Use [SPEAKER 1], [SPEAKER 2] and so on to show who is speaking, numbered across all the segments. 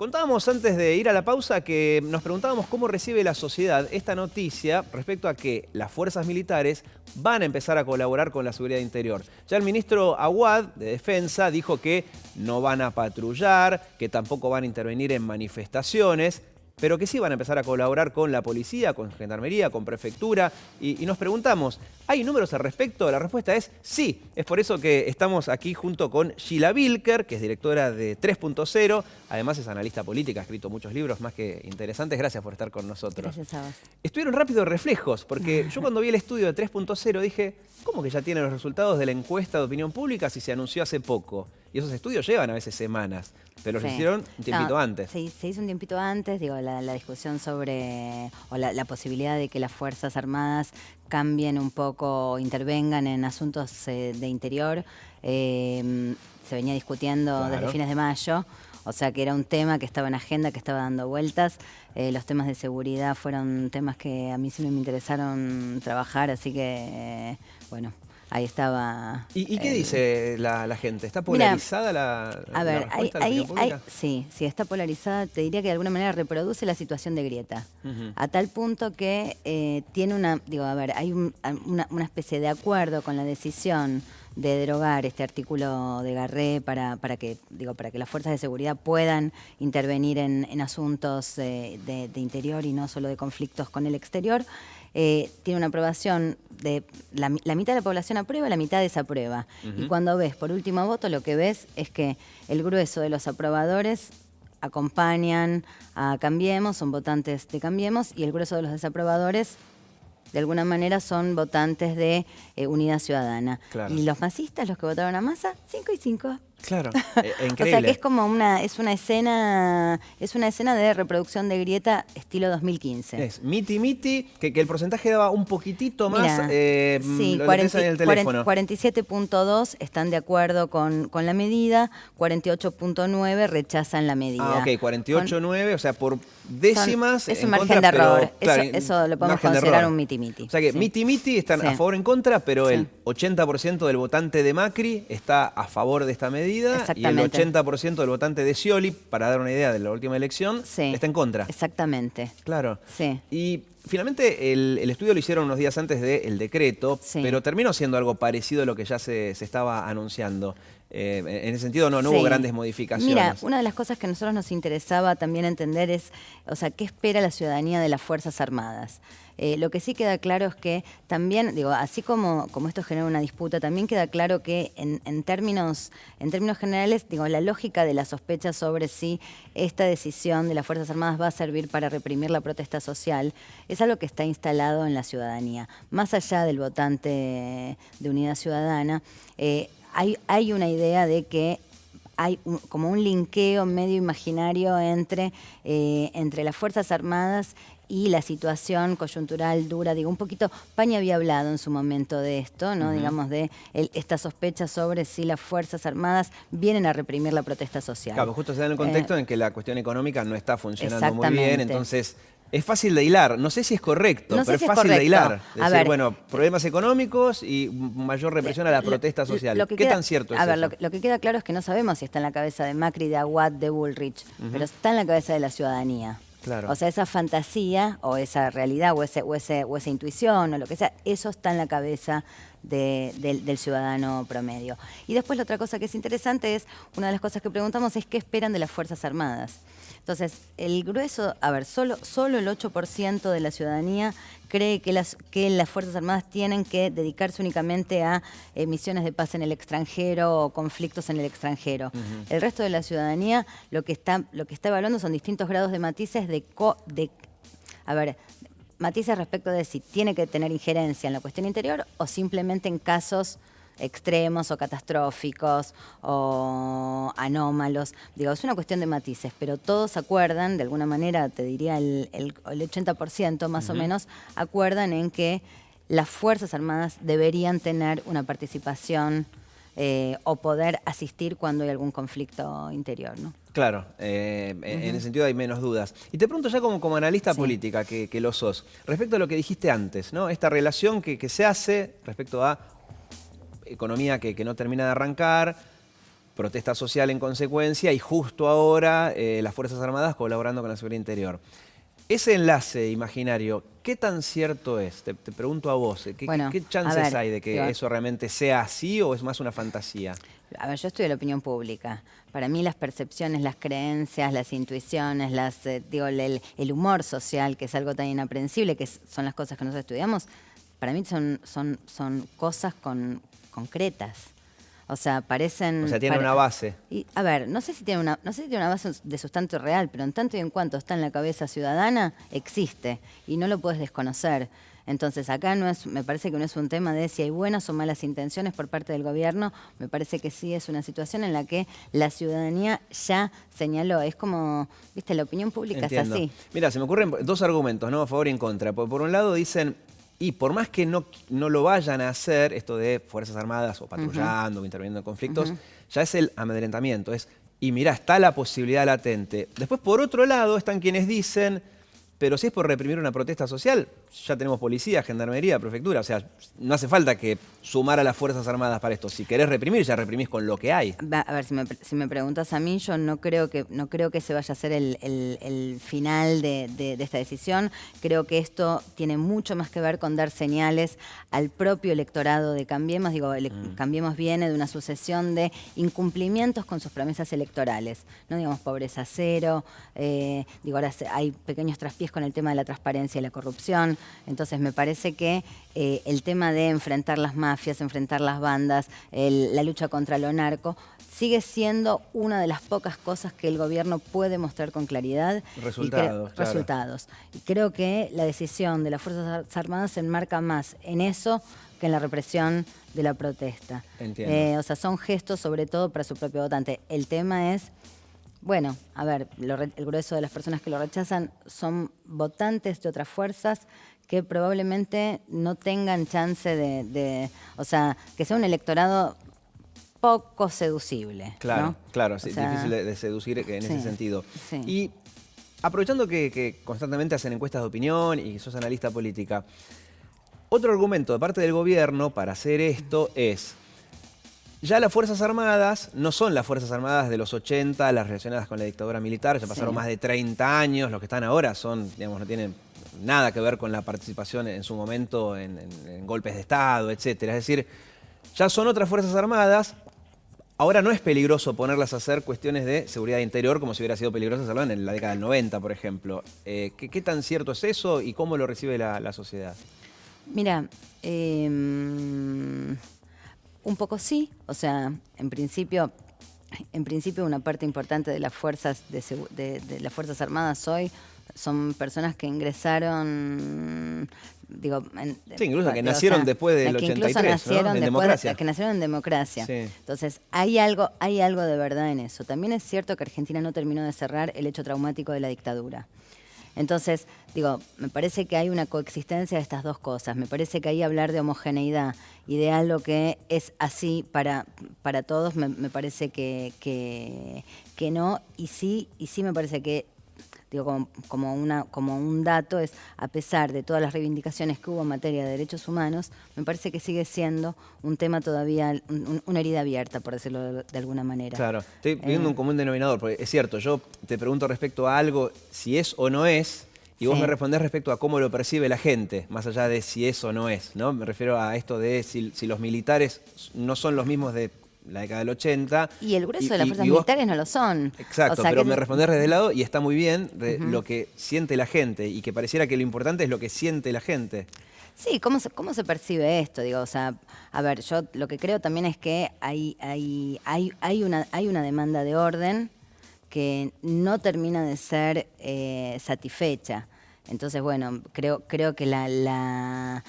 [SPEAKER 1] Contábamos antes de ir a la pausa que nos preguntábamos cómo recibe la sociedad esta noticia respecto a que las fuerzas militares van a empezar a colaborar con la seguridad interior. Ya el ministro Aguad, de Defensa, dijo que no van a patrullar, que tampoco van a intervenir en manifestaciones, pero que sí van a empezar a colaborar con la policía, con gendarmería, con prefectura. Y nos preguntamos, ¿hay números al respecto? La respuesta es sí. Es por eso que estamos aquí junto con Sheila Bilker, que es directora de 3.0. Además es analista política, ha escrito muchos libros más que interesantes. Gracias por estar con nosotros.
[SPEAKER 2] Gracias a vos.
[SPEAKER 1] Estuvieron rápidos reflejos, porque yo cuando vi el estudio de 3.0 dije, ¿cómo que ya tienen los resultados de la encuesta de opinión pública si se anunció hace poco? Y esos estudios llevan a veces semanas, pero los hicieron un tiempito antes.
[SPEAKER 2] Sí, se hizo un tiempito antes, digo, la discusión sobre, o la posibilidad de que las Fuerzas Armadas cambien un poco, intervengan en asuntos de interior, se venía discutiendo desde fines de mayo. O sea que era un tema que estaba en agenda, que estaba dando vueltas. Los temas de seguridad fueron temas que a mí siempre me interesaron trabajar, así que, bueno, ahí estaba.
[SPEAKER 1] ¿Y qué dice la gente? ¿Está polarizada la respuesta de la opinión pública?
[SPEAKER 2] Sí, está polarizada. Te diría que de alguna manera reproduce la situación de grieta. A tal punto que tiene hay una especie de acuerdo con la decisión de derogar este artículo de Garré para que las fuerzas de seguridad puedan intervenir en asuntos de interior y no solo de conflictos con el exterior. Tiene una aprobación de la mitad de la población aprueba, la mitad desaprueba. Y cuando ves por último voto, lo que ves es que el grueso de los aprobadores acompañan a Cambiemos, son votantes de Cambiemos, y el grueso de los desaprobadores de alguna manera son votantes de Unidad Ciudadana.
[SPEAKER 1] Claro.
[SPEAKER 2] Y los masistas, los que votaron a Massa, 5 y 5.
[SPEAKER 1] Claro, increíble.
[SPEAKER 2] O sea que es como una escena de reproducción de grieta estilo 2015.
[SPEAKER 1] Es miti, que el porcentaje daba un poquitito más.
[SPEAKER 2] Sí,
[SPEAKER 1] lo tenés ahí en el teléfono.
[SPEAKER 2] 47.2 están de acuerdo con la medida, 48.9 rechazan la medida.
[SPEAKER 1] Ah, ok, 48.9, o sea, por décimas.
[SPEAKER 2] Es un margen de error.
[SPEAKER 1] Claro,
[SPEAKER 2] eso lo podemos considerar un miti-miti.
[SPEAKER 1] O sea que miti están a favor o en contra, pero el 80% del votante de Macri está a favor de esta medida. Y el 80% del votante de Scioli, para dar una idea de la última elección, está en contra.
[SPEAKER 2] Exactamente.
[SPEAKER 1] Claro.
[SPEAKER 2] Sí.
[SPEAKER 1] Y finalmente el estudio lo hicieron unos días antes del decreto, pero terminó siendo algo parecido a lo que ya se estaba anunciando. En ese sentido no hubo grandes modificaciones.
[SPEAKER 2] Mira, una de las cosas que a nosotros nos interesaba también entender es, o sea, ¿qué espera la ciudadanía de las Fuerzas Armadas? Lo que sí queda claro es que también, así como esto genera una disputa, también queda claro que en términos generales, la lógica de la sospecha sobre si esta decisión de las Fuerzas Armadas va a servir para reprimir la protesta social es algo que está instalado en la ciudadanía. Más allá del votante de Unidad Ciudadana, hay una idea de que hay como un linkeo medio imaginario entre las Fuerzas Armadas y la situación coyuntural dura. Un poquito, Pañi había hablado en su momento de esto, ¿no? Digamos, de esta sospecha sobre si las Fuerzas Armadas vienen a reprimir la protesta social.
[SPEAKER 1] Claro, justo se da en el contexto en que la cuestión económica no está funcionando muy bien, entonces es fácil de hilar. No sé si es correcto, pero es fácil de hilar. Decir, bueno, problemas económicos y mayor represión a la protesta social. ¿Qué tan cierto es eso?
[SPEAKER 2] Lo que queda claro es que no sabemos si está en la cabeza de Macri, de Aguad, de Bullrich, pero está en la cabeza de la ciudadanía.
[SPEAKER 1] Claro.
[SPEAKER 2] O sea, esa fantasía o esa realidad o esa intuición o lo que sea, eso está en la cabeza del ciudadano promedio. Y después la otra cosa que es interesante es, una de las cosas que preguntamos es qué esperan de las Fuerzas Armadas. Entonces, el grueso, solo el 8% de la ciudadanía cree que las Fuerzas Armadas tienen que dedicarse únicamente a misiones de paz en el extranjero o conflictos en el extranjero. El resto de la ciudadanía lo que está evaluando son distintos grados de matices matices respecto de si tiene que tener injerencia en la cuestión interior o simplemente en casos extremos o catastróficos o anómalos. Es una cuestión de matices, pero todos acuerdan, de alguna manera, te diría el 80% más o menos, acuerdan en que las Fuerzas Armadas deberían tener una participación o poder asistir cuando hay algún conflicto interior, ¿no?
[SPEAKER 1] Claro, en ese sentido hay menos dudas. Y te pregunto ya como analista política, que lo sos, respecto a lo que dijiste antes, ¿no? Esta relación que se hace respecto a economía que no termina de arrancar, protesta social en consecuencia y justo ahora las Fuerzas Armadas colaborando con la seguridad interior. Ese enlace imaginario, ¿qué tan cierto es? Te pregunto a vos,
[SPEAKER 2] Bueno,
[SPEAKER 1] ¿qué
[SPEAKER 2] a
[SPEAKER 1] chances
[SPEAKER 2] ver,
[SPEAKER 1] hay de que
[SPEAKER 2] digo,
[SPEAKER 1] eso realmente sea así o es más una fantasía?
[SPEAKER 2] a ver, yo estudio la opinión pública. Para mí las percepciones, las creencias, las intuiciones, digo, el humor social, que es algo tan inaprensible, son las cosas que nosotros estudiamos, para mí son cosas concretas. O sea, parecen...
[SPEAKER 1] O sea, tiene una base.
[SPEAKER 2] Y, a ver, no sé si tiene una base de sustanto real, pero en tanto y en cuanto está en la cabeza ciudadana, existe y no lo puedes desconocer. Entonces, acá me parece que no es un tema de si hay buenas o malas intenciones por parte del gobierno, me parece que sí es una situación en la que la ciudadanía ya señaló. Es como, viste, la opinión pública
[SPEAKER 1] Entiendo.
[SPEAKER 2] es así.
[SPEAKER 1] Mira, se me ocurren dos argumentos, ¿no? A favor y en contra. Por un lado dicen, y por más que no lo vayan a hacer, esto de Fuerzas Armadas o patrullando o interviniendo en conflictos, ya es el amedrentamiento. Y mirá, está la posibilidad latente. Después, por otro lado, están quienes dicen, pero si es por reprimir una protesta social, ya tenemos policía, gendarmería, prefectura. O sea, no hace falta que sumar a las Fuerzas Armadas para esto. Si querés reprimir, ya reprimís con lo que hay.
[SPEAKER 2] A ver, si me preguntas a mí, yo no creo que se vaya a ser el final de esta decisión. Creo que esto tiene mucho más que ver con dar señales al propio electorado de Cambiemos. Digo, Cambiemos viene de una sucesión de incumplimientos con sus promesas electorales. No digamos pobreza cero, digo, ahora hay pequeños traspiés con el tema de la transparencia y la corrupción. Entonces me parece que el tema de enfrentar las mafias, enfrentar las bandas, la lucha contra lo narco, sigue siendo una de las pocas cosas que el gobierno puede mostrar con claridad.
[SPEAKER 1] Resultados, claro.
[SPEAKER 2] Resultados. Y creo que la decisión de las Fuerzas Armadas se enmarca más en eso que en la represión de la protesta.
[SPEAKER 1] Entiendo.
[SPEAKER 2] O sea, son gestos sobre todo para su propio votante. El tema es... Bueno, a ver, el grueso de las personas que lo rechazan son votantes de otras fuerzas que probablemente no tengan chance o sea, que sea un electorado poco seducible.
[SPEAKER 1] Claro,
[SPEAKER 2] ¿no?
[SPEAKER 1] claro,
[SPEAKER 2] O
[SPEAKER 1] sí,
[SPEAKER 2] sea,
[SPEAKER 1] difícil de seducir en ese sentido.
[SPEAKER 2] Sí.
[SPEAKER 1] Y aprovechando que constantemente hacen encuestas de opinión y que sos analista política, otro argumento de parte del gobierno para hacer esto es... Ya las Fuerzas Armadas no son las Fuerzas Armadas de los 80, las relacionadas con la dictadura militar, ya pasaron más de 30 años, los que están ahora digamos, no tienen nada que ver con la participación en su momento en golpes de Estado, etcétera. Es decir, ya son otras Fuerzas Armadas, ahora no es peligroso ponerlas a hacer cuestiones de seguridad interior como si hubiera sido peligroso hacerlo en la década del 90, por ejemplo. ¿Qué tan cierto es eso y cómo lo recibe la sociedad?
[SPEAKER 2] Mira, un poco sí, o sea, en principio una parte importante de las fuerzas de las Fuerzas Armadas hoy son personas que ingresaron, digo...
[SPEAKER 1] Sí, incluso que nacieron después del 83, ¿no? En democracia.
[SPEAKER 2] Que nacieron en democracia.
[SPEAKER 1] Sí.
[SPEAKER 2] Entonces, hay algo de verdad en eso. También es cierto que Argentina no terminó de cerrar el hecho traumático de la dictadura. Entonces, digo, me parece que hay una coexistencia de estas dos cosas. Me parece que ahí hablar de homogeneidad y de algo que es así para todos, me parece que no. Y sí me parece que, digo, como un dato, es a pesar de todas las reivindicaciones que hubo en materia de derechos humanos, me parece que sigue siendo un tema todavía, una herida abierta, por decirlo de alguna manera.
[SPEAKER 1] Claro, estoy viendo un común denominador, porque es cierto, yo te pregunto respecto a algo, si es o no es, y vos me respondés respecto a cómo lo percibe la gente, más allá de si es o no es, ¿no? Me refiero a esto de si los militares no son los mismos de la década del 80.
[SPEAKER 2] Y el grueso de las fuerzas militares no lo son.
[SPEAKER 1] Exacto,
[SPEAKER 2] o sea,
[SPEAKER 1] pero me respondés desde el lado y está muy bien lo que siente la gente y que pareciera que lo importante es lo que siente la gente.
[SPEAKER 2] Sí, ¿cómo se percibe esto? Digo, o sea, a ver, yo lo que creo también es que hay una demanda de orden que no termina de ser satisfecha. Entonces, bueno, creo que la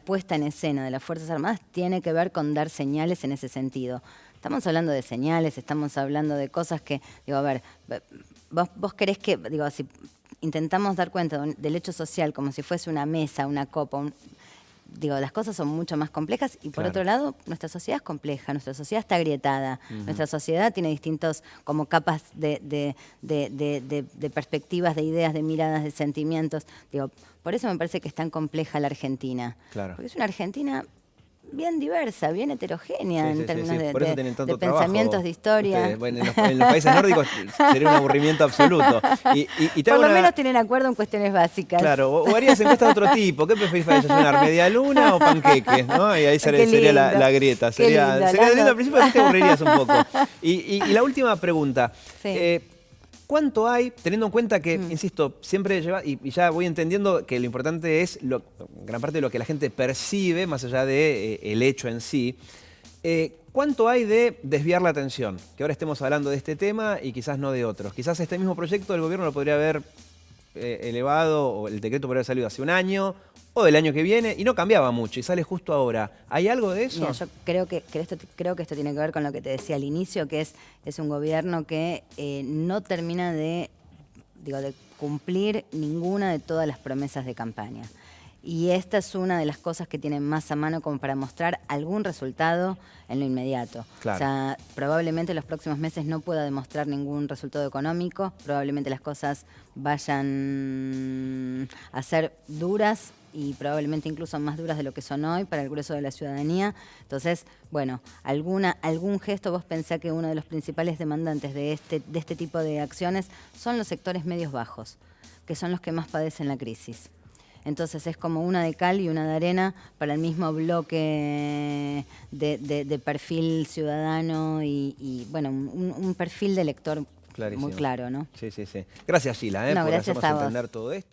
[SPEAKER 2] puesta en escena de las Fuerzas Armadas tiene que ver con dar señales en ese sentido. Estamos hablando de señales, estamos hablando de cosas que, digo, a ver, vos querés que, digo, si intentamos dar cuenta del hecho social como si fuese una mesa, una copa, digo, las cosas son mucho más complejas y por otro lado, nuestra sociedad es compleja, nuestra sociedad está agrietada, nuestra sociedad tiene distintos como capas de perspectivas, de ideas, de miradas, de sentimientos. Digo, por eso me parece que es tan compleja la Argentina.
[SPEAKER 1] Claro.
[SPEAKER 2] Porque es una Argentina bien diversa, bien heterogénea
[SPEAKER 1] Sí,
[SPEAKER 2] en términos
[SPEAKER 1] sí.
[SPEAKER 2] de,
[SPEAKER 1] Por eso
[SPEAKER 2] de-
[SPEAKER 1] tienen tanto
[SPEAKER 2] de
[SPEAKER 1] trabajo
[SPEAKER 2] pensamientos de historia.
[SPEAKER 1] ustedes. Bueno, en los países nórdicos sería un aburrimiento absoluto. Y te
[SPEAKER 2] Por
[SPEAKER 1] hago
[SPEAKER 2] lo
[SPEAKER 1] una...
[SPEAKER 2] menos tienen acuerdo en cuestiones básicas.
[SPEAKER 1] Claro, o harías encuestas de otro tipo. ¿Qué preferís para desayunar? ¿Media luna o panqueques? ¿No? Y ahí
[SPEAKER 2] Qué
[SPEAKER 1] sería
[SPEAKER 2] lindo,
[SPEAKER 1] la grieta.
[SPEAKER 2] qué
[SPEAKER 1] Sería
[SPEAKER 2] lindo,
[SPEAKER 1] lindo
[SPEAKER 2] las
[SPEAKER 1] al
[SPEAKER 2] dos.
[SPEAKER 1] principio, después te aburrirías un poco. Y la última pregunta.
[SPEAKER 2] Sí.
[SPEAKER 1] ¿Cuánto hay, teniendo en cuenta que, insisto, siempre lleva, y ya voy entendiendo que lo importante es gran parte de lo que la gente percibe, más allá de el hecho en sí, ¿cuánto hay de desviar la atención? Que ahora estemos hablando de este tema y quizás no de otros. Quizás este mismo proyecto el gobierno lo podría haber elevado, o el decreto podría haber salido hace un año, o del año que viene, y no cambiaba mucho, y sale justo ahora. ¿Hay algo de eso?
[SPEAKER 2] Mira, yo creo que esto tiene que ver con lo que te decía al inicio, que es un gobierno que no termina de cumplir ninguna de todas las promesas de campaña. Y esta es una de las cosas que tienen más a mano como para mostrar algún resultado en lo inmediato.
[SPEAKER 1] Claro.
[SPEAKER 2] O sea, probablemente en los próximos meses no pueda demostrar ningún resultado económico, probablemente las cosas vayan a ser duras y probablemente incluso más duras de lo que son hoy para el grueso de la ciudadanía. Entonces, bueno, algún gesto. Vos pensá que uno de los principales demandantes de este tipo de acciones son los sectores medios bajos, que son los que más padecen la crisis. Entonces es como una de cal y una de arena para el mismo bloque de perfil ciudadano y bueno, un perfil de elector
[SPEAKER 1] Clarísimo.
[SPEAKER 2] muy claro, ¿no?
[SPEAKER 1] Sí. Gracias, Sheila,
[SPEAKER 2] No,
[SPEAKER 1] por
[SPEAKER 2] gracias
[SPEAKER 1] hacernos
[SPEAKER 2] a vos.
[SPEAKER 1] entender todo esto.